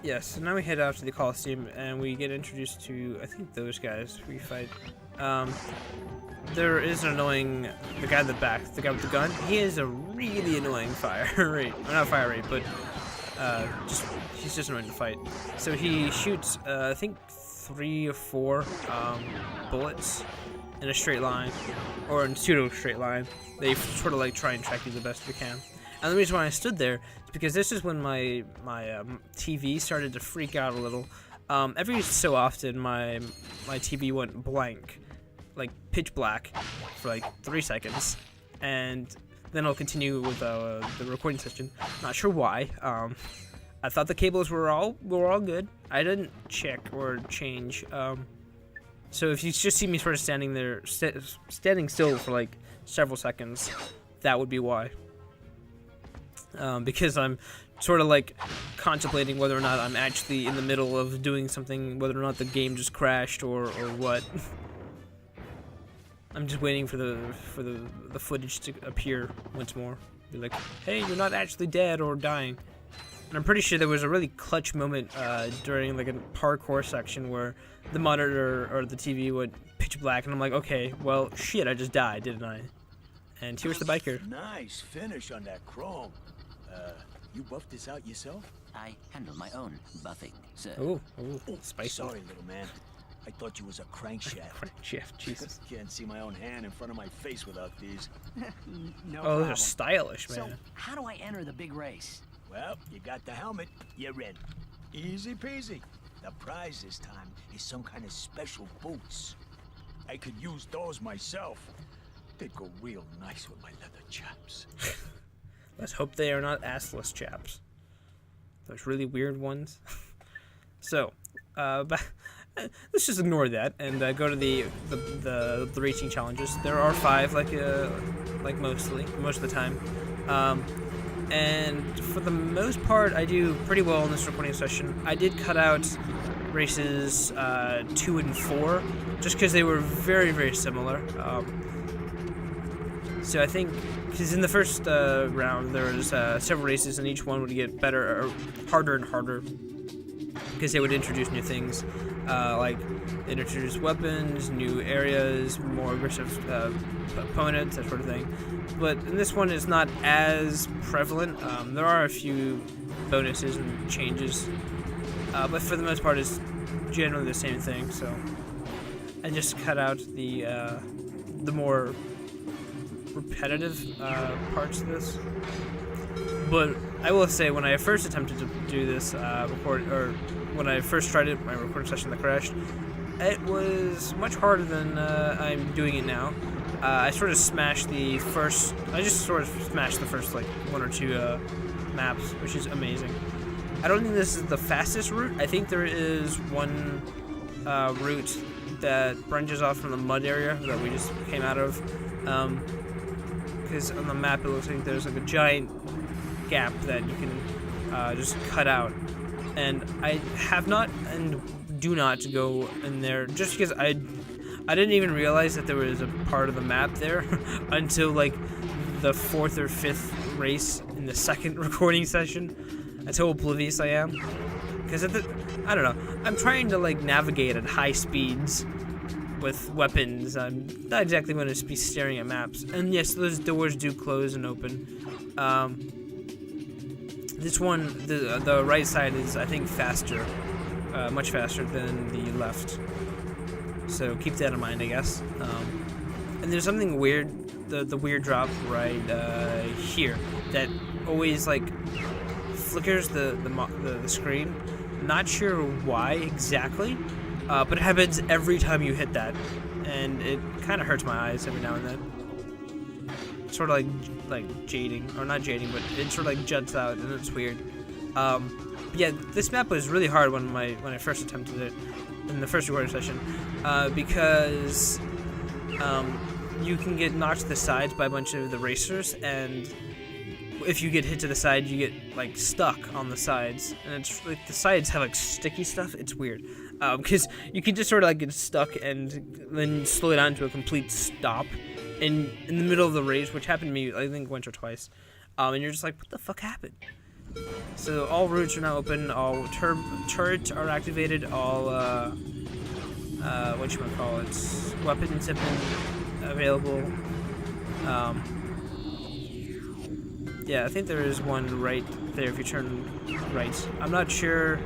Yeah, so now we head out to the Coliseum and we get introduced to, I think, those guys we fight. Um, there is an annoying, the guy in the back, the guy with the gun, he is a really annoying fire rate. Or not fire rate, but he's just annoying to fight. So he shoots, I think, 3 or 4 bullets in a straight line, or in pseudo straight line. They sort of like try and track you the best we can. And the reason why I stood there is because this is when my TV started to freak out a little. Every so often, my TV went blank, like pitch black, for like 3 seconds, and then I'll continue with the recording session. Not sure why. I thought the cables were all good. I didn't check or change. So if you just see me sort of standing there, standing still for like several seconds, that would be why. Because I'm sort of like contemplating whether or not I'm actually in the middle of doing something, whether or not the game just crashed or what. I'm just waiting for the footage to appear once more. Be like, hey, you're not actually dead or dying. And I'm pretty sure there was a really clutch moment during like a parkour section where the monitor or the TV would pitch black, and I'm like, okay, well, shit, I just died, didn't I? And here's the biker. Nice finish on that chrome. You buffed this out yourself? I handle my own buffing, sir. Ooh, spicy. Sorry, little man. I thought you was a crankshaft. Crankshaft, Jesus. Can't see my own hand in front of my face without these. No Oh, problem. those are stylish, man. So, how do I enter the big race? Well, you got the helmet. You're in. Easy peasy. The prize this time is some kind of special boots. I could use those myself. They'd go real nice with my leather chaps. Let's hope they are not assless chaps. Those really weird ones. So, but let's just ignore that and go to the racing challenges. There are 5, like most of the time, and for the most part, I do pretty well in this recording session. I did cut out races 2 and 4 just because they were very, very similar. So I think, because in the first round there was several races, and each one would get better, or harder and harder, because they would introduce new things, like they introduce weapons, new areas, more aggressive opponents, that sort of thing. But in this one, it's not as prevalent. There are a few bonuses and changes, but for the most part, it's generally the same thing. So I just cut out the more repetitive parts of this. But I will say, when I first attempted to do this when I first tried it, my recording session that crashed, it was much harder than I'm doing it now. I just sort of smashed the first like 1 or 2 maps, which is amazing. I don't think this is the fastest route. I think there is one route that branches off from the mud area that we just came out of. Because on the map it looks like there's like a giant gap that you can just cut out, and I have not and do not go in there just because I didn't even realize that there was a part of the map there until like the 4th or 5th race in the second recording session. That's how oblivious I am, because I don't know, I'm trying to like navigate at high speeds with weapons. I'm not exactly going to be staring at maps. And yes, those doors do close and open. This one, the right side is, I think, faster. Much faster than the left. So keep that in mind, I guess. And there's something weird, the weird drop right here, that always like flickers the screen. Not sure why exactly. But it happens every time you hit that, and it kind of hurts my eyes every now and then. It's sort of like jading, or not jading, but it sort of like juts out, and it's weird. But yeah, this map was really hard when I first attempted it in the first recording session, because you can get knocked to the sides by a bunch of the racers, and if you get hit to the side, you get like stuck on the sides, and it's like the sides have like sticky stuff. It's weird. Because you can just sort of like get stuck and then slow down to a complete stop in the middle of the race, which happened to me, I think, once or twice. And you're just like, what the fuck happened? So all routes are now open, all turrets are activated, all whatchamacallit, weapons have been available. Yeah, I think there is one right there if you turn right. I'm not sure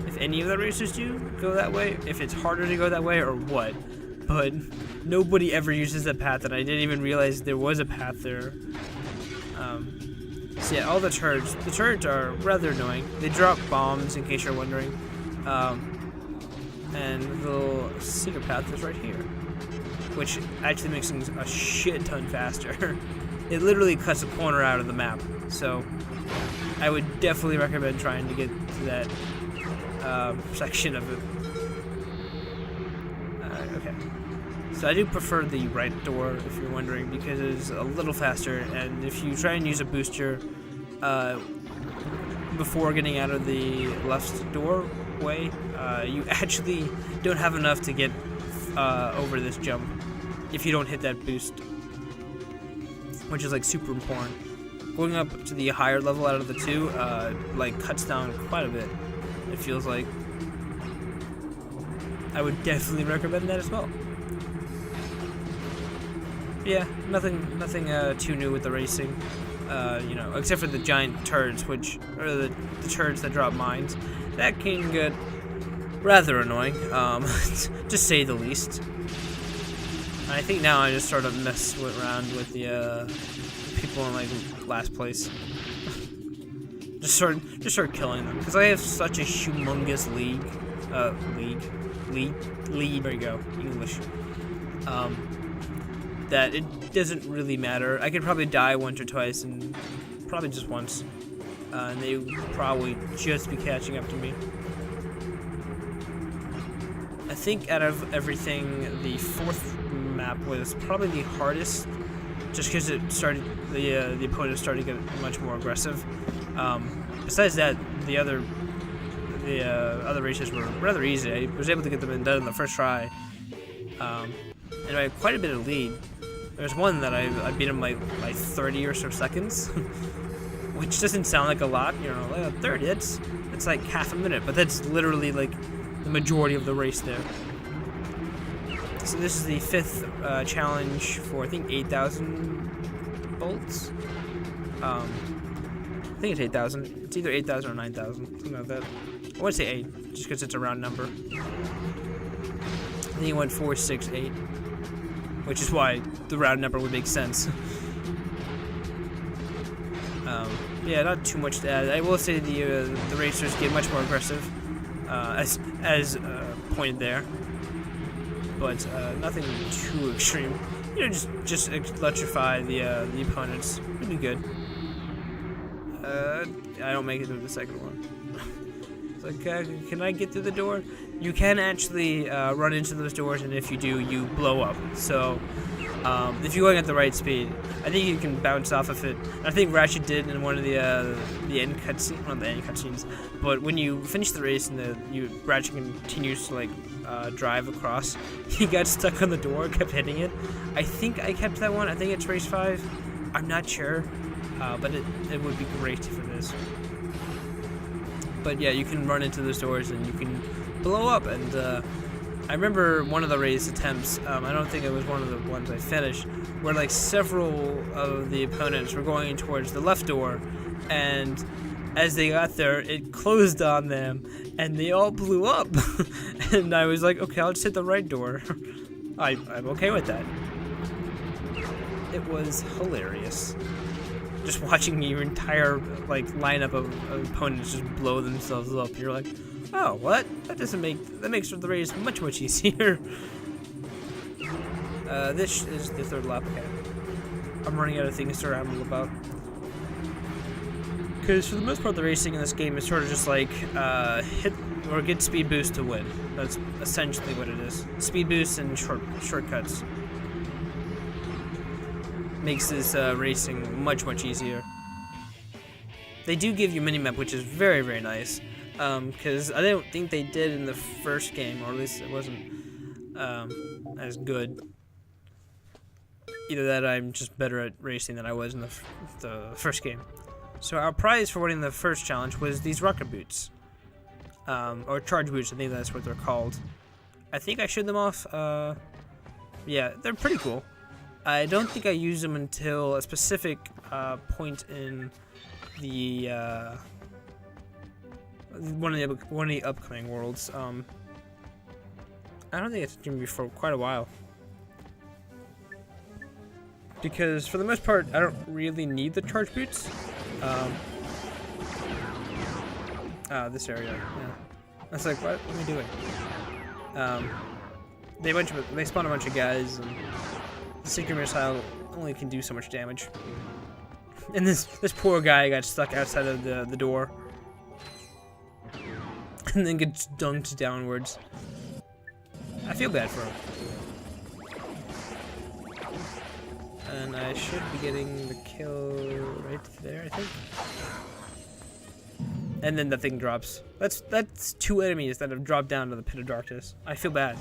if any of the racers do go that way, if it's harder to go that way or what, but nobody ever uses that path, and I didn't even realize there was a path there. So yeah, all the turrets are rather annoying. They drop bombs, in case you're wondering. And the little secret path is right here, which actually makes things a shit ton faster. It literally cuts a corner out of the map, so I would definitely recommend trying to get to that section of it. Okay. So I do prefer the right door, if you're wondering, because it's a little faster, and if you try and use a booster before getting out of the left doorway, you actually don't have enough to get over this jump if you don't hit that boost, which is like super important. Going up to the higher level out of the two like cuts down quite a bit, it feels like. I would definitely recommend that as well. Yeah, nothing too new with the racing, you know, except for the giant turrets, the turrets that drop mines. That can get rather annoying, to say the least. And I think now I just sort of mess around with the people in like last place. just start killing them because I have such a humongous lead. There you go, English. That it doesn't really matter. I could probably die once or twice, and probably just once, and they would probably just be catching up to me. I think out of everything, the fourth map was probably the hardest, just because it started the opponents started to get much more aggressive. Besides that, the other races were rather easy. I was able to get them done in the first try, and I had quite a bit of lead. There's one that I beat him by 30 or so seconds, which doesn't sound like a lot, you know, like 30. It's like half a minute, but that's literally like the majority of the race there. So this is the fifth challenge for I think 8,000 bolts. I think it's 8,000. It's either 8,000 or 9,000, something like that. I want to say 8, just because it's a round number. I think it went 4, 6, 8, which is why the round number would make sense. Yeah, not too much to add. I will say the racers get much more aggressive, as pointed there, but nothing too extreme. You know, just electrify the opponents. It'd be good. I don't make it through the second one. It's like, can I get through the door? You can actually run into those doors, and if you do, you blow up. So, if you're going at the right speed, I think you can bounce off of it. I think Ratchet did in one of the end cutscenes, not the end cutscenes, but when you finish the race and Ratchet continues to like drive across, he got stuck on the door, kept hitting it. I think I kept that one. I think it's race 5. I'm not sure, but it would be great for this. But yeah, you can run into those doors and you can blow up. And I remember one of the race attempts, I don't think it was one of the ones I finished, where like several of the opponents were going towards the left door, and as they got there, it closed on them, and they all blew up. And I was like, okay, I'll just hit the right door. I'm okay with that. It was hilarious. Just watching your entire like lineup of opponents just blow themselves up. You're like, oh, what? That makes the race much easier. This is the third lap. Okay. I'm running out of things to ramble about. Because for the most part, the racing in this game is sort of just like hit or get speed boost to win. That's essentially what it is. Speed boosts and shortcuts. Makes this racing much easier. They do give you minimap, which is very nice, because I don't think they did in the first game, or at least it wasn't as good. Either that, I'm just better at racing than I was in the first game. So our prize for winning the first challenge was these rocket boots. Or charge boots, I think that's what they're called. I think I showed them off. Yeah, they're pretty cool. I don't think I used them until a specific point in the one of the upcoming worlds. I don't think it's gonna be for quite a while, because for the most part I don't really need the charge boots. This area, yeah. I was like, what am I doing? They spawn a bunch of guys, and the secret missile only can do so much damage. And this poor guy got stuck outside of the door, and then gets dunked downwards. I feel bad for him. And I should be getting the kill right there, I think. And then the thing drops. That's 2 enemies that have dropped down to the pit of darkness. I feel bad.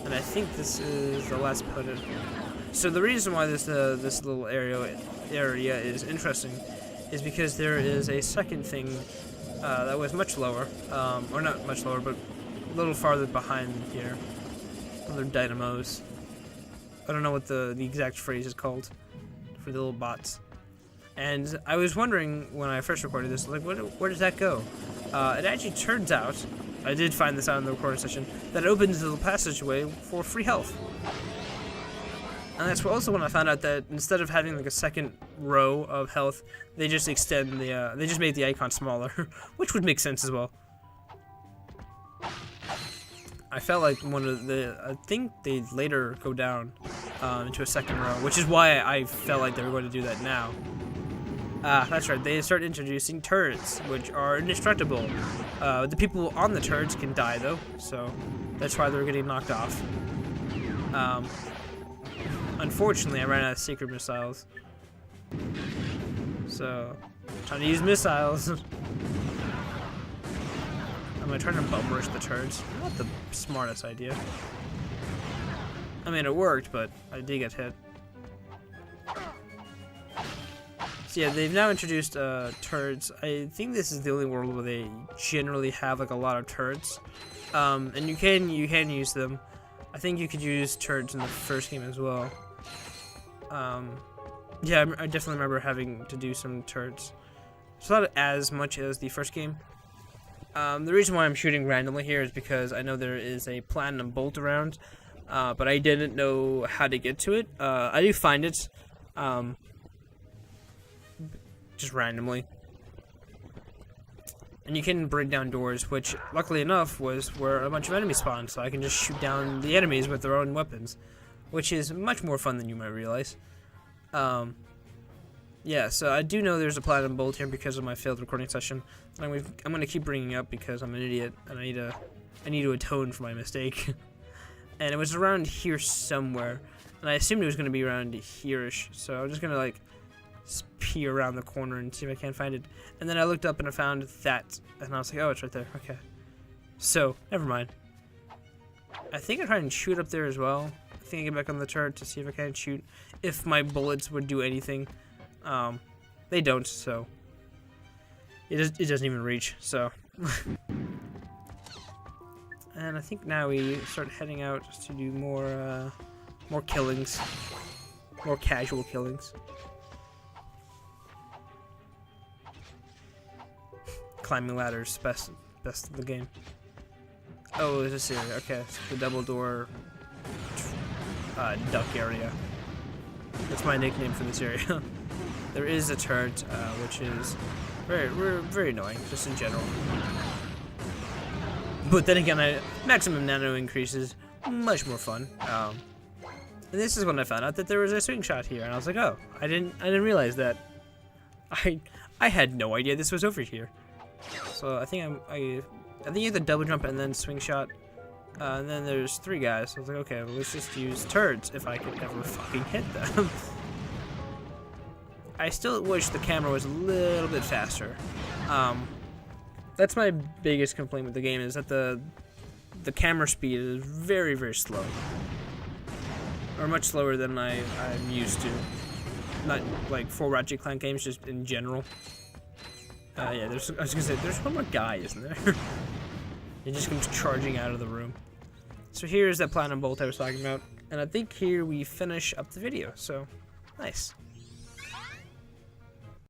And I think this is the last pit. So the reason why this little area is interesting is because there is a second thing that was much lower, or not much lower, but a little farther behind here. Other dynamos. I don't know what the exact phrase is called for the little bots. And I was wondering when I first recorded this, like, where does that go? It actually turns out, I did find this out in the recording session, that it opens the passageway for free health. And that's also when I found out that instead of having like a second row of health, they just extend the, they just made the icon smaller, which would make sense as well. I felt like I think they later go down into a second row, which is why I felt like they were going to do that now. That's right, they start introducing turrets, which are indestructible. The people on the turrets can die though, so that's why they're getting knocked off. Unfortunately, I ran out of secret missiles. So, I'm trying to use missiles. Am I trying to bum rush the turrets? Not the smartest idea. I mean, it worked, but I did get hit. So yeah, they've now introduced turrets. I think this is the only world where they generally have like a lot of turrets, and you can use them. I think you could use turrets in the first game as well. Yeah, I definitely remember having to do some turrets. It's not as much as the first game. The reason why I'm shooting randomly here is because I know there is a platinum bolt around, but I didn't know how to get to it. I do find it, just randomly. And you can break down doors, which, luckily enough, was where a bunch of enemies spawned, so I can just shoot down the enemies with their own weapons, which is much more fun than you might realize. Yeah, so I do know there's a platinum bolt here because of my failed recording session. I'm going to keep bringing it up because I'm an idiot, and I need to atone for my mistake. And it was around here somewhere, and I assumed it was going to be around here-ish, so I'm just going to, like, peer around the corner and see if I can't find it. And then I looked up and I found that, and I was like, oh, it's right there. Okay. So, never mind. I think I try and shoot up there as well. I think I get back on the turret to see if I can shoot, if my bullets would do anything. They don't, so it doesn't even reach, so. And I think now we start heading out to do more killings, more casual killings. Climbing ladders, best of the game. Oh, is this area? Okay, it's the double door duck area. That's my nickname for this area. There is a turret, which is very annoying, just in general. But then again, maximum nano increases, much more fun. And this is when I found out that there was a swing shot here, and I was like, oh, I didn't realize that. I had no idea this was over here. So I think I think you have to double jump and then swing shot. And then there's 3 guys. So I was like, okay, well, let's just use turrets if I could ever fucking hit them. I still wish the camera was a little bit faster. That's my biggest complaint with the game, is that the camera speed is very slow, or much slower than I'm used to. not like for Ratchet and Clank games, just in general. Yeah, I was gonna say, there's one more guy, isn't there? He just comes charging out of the room. So here's that platinum bolt I was talking about, and I think here we finish up the video, so nice.